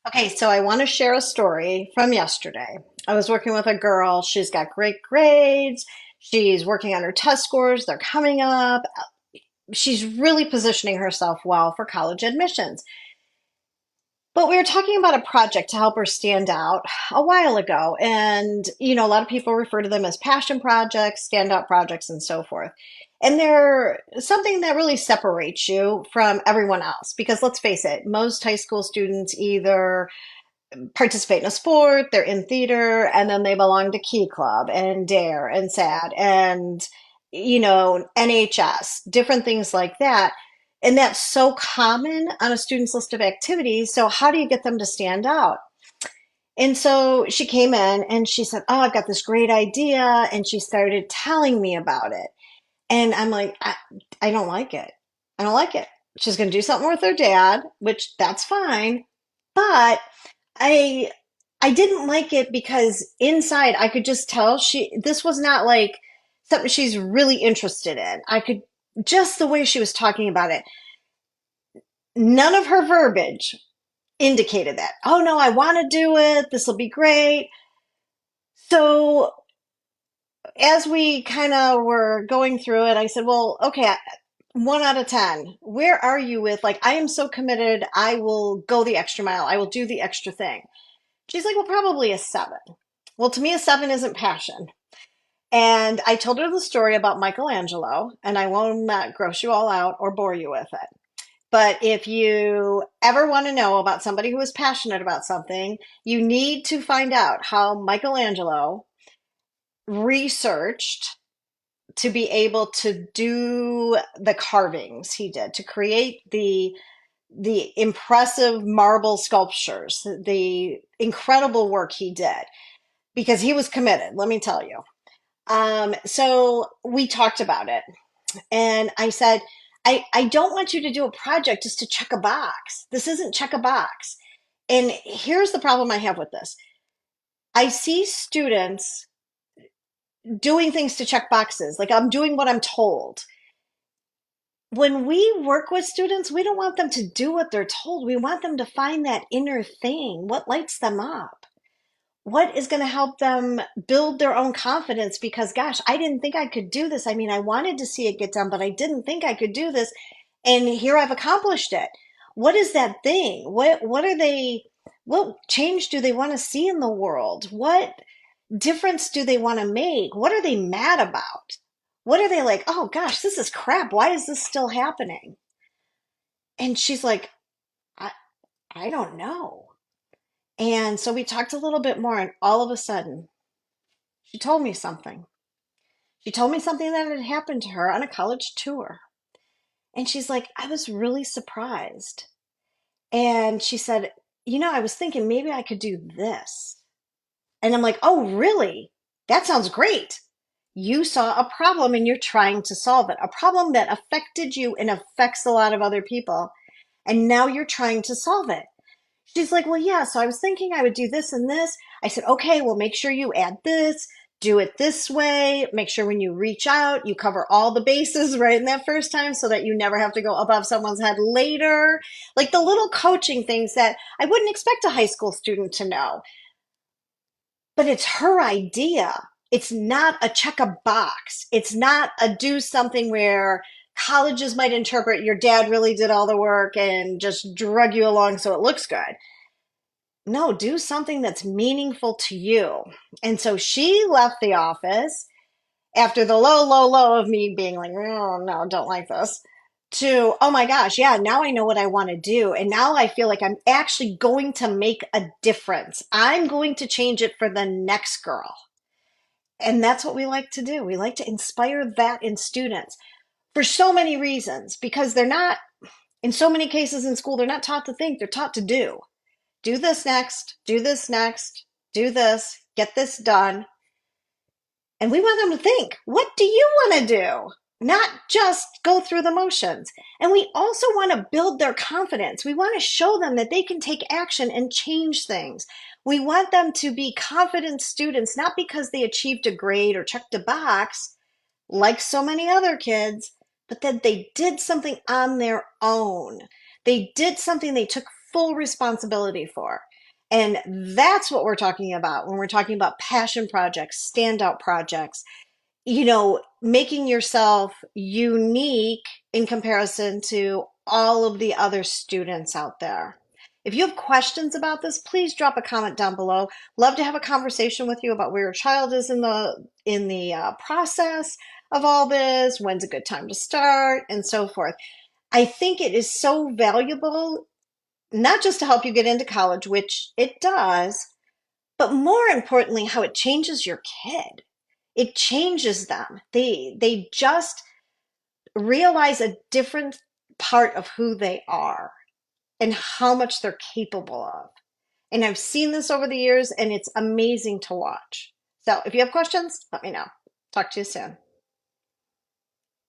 Okay, so I want to share a story from yesterday. I was working with a girl. She's got great grades. She's working on her test scores. They're coming up. She's really positioning herself well for college admissions. But we were talking about a project to help her stand out a while ago. And, a lot of people refer to them as passion projects, standout projects, and so forth. And they're something that really separates you from everyone else. Because let's face it, most high school students either participate in a sport, they're in theater, and then they belong to Key Club and Dare and SAD and, NHS, different things like that. And that's so common on a student's list of activities. So, how do you get them to stand out? And so she came in and she said, "Oh, I've got this great idea." And she started telling me about it. And I'm like, I don't like it. I don't like it. She's going to do something with her dad, which that's fine. But I I didn't like it because inside I could just tell this was not like something she's really interested in. I could just the way she was talking about it. None of her verbiage indicated that. Oh no, I want to do it. This will be great. So as we kind of were going through it, I said, "Well, okay, 1 out of 10. Where are you with like I am so committed. I will go the extra mile. I will do the extra thing." She's like, "Well, probably a 7." Well, to me, a 7 isn't passion. And I told her the story about Michelangelo, and I won't gross you all out or bore you with it. But if you ever want to know about somebody who is passionate about something, you need to find out how Michelangelo researched to be able to do the carvings he did, to create the impressive marble sculptures, the incredible work he did, because he was committed, let me tell you. So we talked about it, and I said, I don't want you to do a project just to check a box. This isn't check a box. And here's the problem I have with this. I see students doing things to check boxes, like I'm doing what I'm told. When we work with students, we don't want them to do what they're told. We want them to find that inner thing, what lights them up, what is going to help them build their own confidence because gosh, I didn't think I could do this. I mean, I wanted to see it get done, but I didn't think I could do this. And here I've accomplished it. What is that thing? What change do they want to see in the world? What difference do they want to make? What are they mad about? What are they like, "Oh gosh, this is crap. Why is this still happening?" And she's like, I, I don't know. And so we talked a little bit more, and all of a sudden, she told me something. She told me something that had happened to her on a college tour. And she's like, "I was really surprised." And she said, "I was thinking maybe I could do this." And I'm like, "Oh, really? That sounds great." You saw a problem and you're trying to solve it, a problem that affected you and affects a lot of other people. And now you're trying to solve it. She's like, "Well, yeah, so I was thinking I would do this and this." I said, "Okay, well, make sure you add this, do it this way. Make sure when you reach out, you cover all the bases right in that first time so that you never have to go above someone's head later." Like the little coaching things that I wouldn't expect a high school student to know. But it's her idea. It's not a check a box. It's not a do something where colleges might interpret your dad really did all the work and just drug you along so it looks good. No, do something that's meaningful to you. And so she left the office after the low, low, low of me being like, "Oh, no, don't like this," to, "Oh my gosh, yeah, now I know what I want to do. And now I feel like I'm actually going to make a difference. I'm going to change it for the next girl." And that's what we like to do. We like to inspire that in students for so many reasons because they're not, in so many cases in school, they're not taught to think, they're taught to do. Do this next, do this next, do this, get this done. And we want them to think, what do you want to do? Not just go through the motions. And we also want to build their confidence. We want to show them that they can take action and change things. We want them to be confident students, not because they achieved a grade or checked a box, like so many other kids, but that they did something on their own. They did something they took full responsibility for. And that's what we're talking about when we're talking about passion projects, standout projects, making yourself unique in comparison to all of the other students out there. If you have questions about this, please drop a comment down below. Love to have a conversation with you about where your child is in the process of all this, when's a good time to start, and so forth. I think it is so valuable, not just to help you get into college, which it does, but more importantly, how it changes your kid. It changes them. They just realize a different part of who they are and how much they're capable of. And I've seen this over the years, and it's amazing to watch. So if you have questions, let me know. Talk to you soon.